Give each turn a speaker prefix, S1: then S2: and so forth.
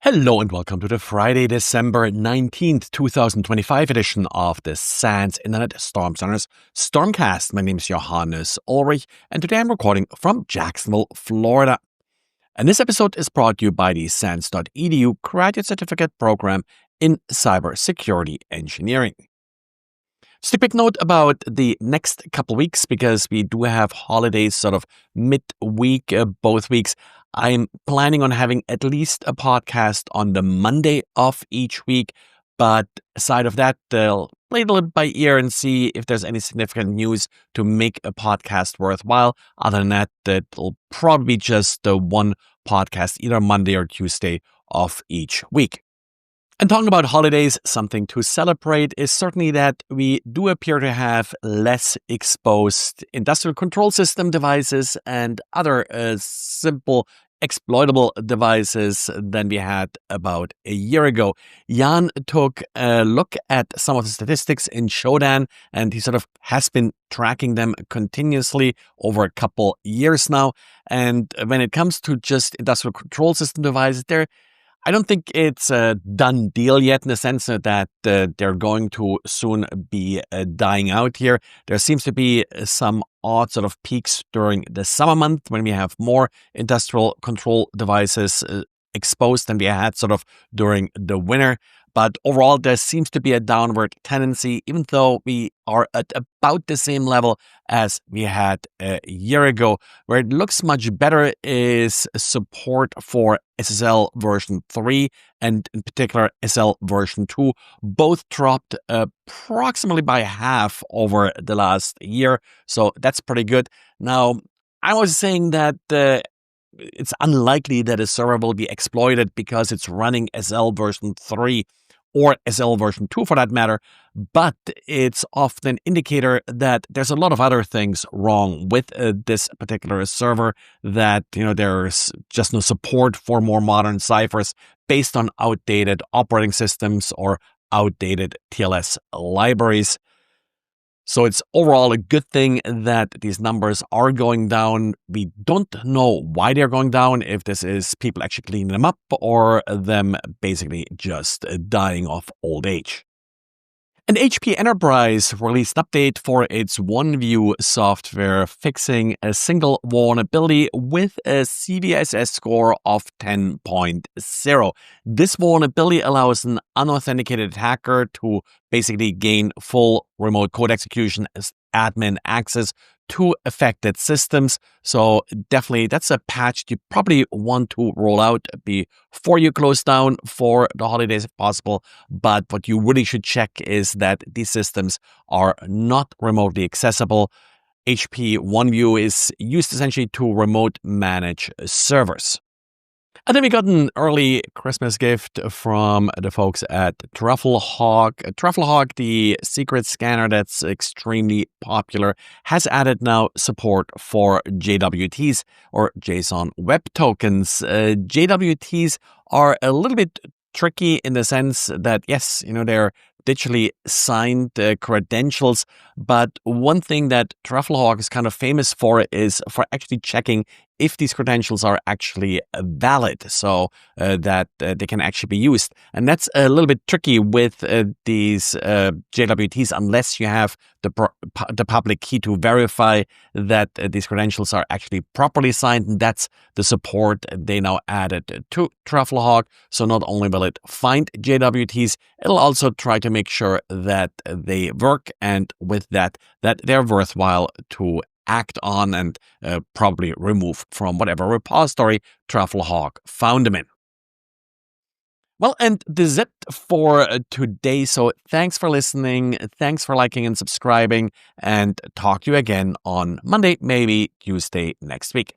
S1: Hello and welcome to the Friday, December 19th, 2025 edition of the SANS Internet Storm Center's Stormcast. My name is Johannes Ulrich, and today I'm recording from Jacksonville, Florida. And this episode is brought to you by the SANS.edu Graduate Certificate Program in Cybersecurity Engineering. Just a quick note about the next couple weeks, because we do have holidays sort of midweek, both weeks. I'm planning on having at least a podcast on the Monday of each week. But aside of that, I'll play it a little by ear and see if there's any significant news to make a podcast worthwhile. Other than that, it'll probably be just one podcast, either Monday or Tuesday of each week. And talking about holidays, something to celebrate is certainly that we do appear to have less exposed industrial control system devices and other simple exploitable devices than we had about a year ago. Jan took a look at some of the statistics in Shodan, and he sort of has been tracking them continuously over a couple years now. And when it comes to just industrial control system devices, I don't think it's a done deal yet, in the sense that they're going to soon be dying out here. There seems to be some odd sort of peaks during the summer month when we have more industrial control devices exposed than we had sort of during the winter. But overall, there seems to be a downward tendency, even though we are at about the same level as we had a year ago. Where it looks much better is support for SSL version 3 and in particular SSL version 2. Both dropped approximately by half over the last year. So that's pretty good. Now, I was saying that it's unlikely that a server will be exploited because it's running SSL version 3 or SSL version 2 for that matter, but it's often an indicator that there's a lot of other things wrong with this particular server, that there's just no support for more modern ciphers based on outdated operating systems or outdated TLS libraries. So it's overall a good thing that these numbers are going down. We don't know why they're going down, if this is people actually cleaning them up or them basically just dying of old age. And HP Enterprise released an update for its OneView software, fixing a single vulnerability with a CVSS score of 10.0. This vulnerability allows an unauthenticated attacker to basically gain full remote code execution as admin access to affected systems. So definitely that's a patch you probably want to roll out before you close down for the holidays if possible. But what you really should check is that these systems are not remotely accessible. HP OneView is used essentially to remote manage servers. And then we got an early Christmas gift from the folks at Trufflehog. Trufflehog, the secret scanner that's extremely popular, has added now support for JWTs, or JSON Web Tokens. JWTs are a little bit tricky in the sense that, yes, they're digitally signed credentials, but one thing that Trufflehog is kind of famous for is for actually checking if these credentials are actually valid, so that they can actually be used. And that's a little bit tricky with these JWTs, unless you have the public key to verify that these credentials are actually properly signed. And that's the support they now added to Trufflehog. So not only will it find JWTs, it'll also try to make sure that they work, and with that they're worthwhile to act on and probably remove from whatever repository Trufflehog found them in. Well, and this is it for today. So thanks for listening. Thanks for liking and subscribing, and talk to you again on Monday, maybe Tuesday next week.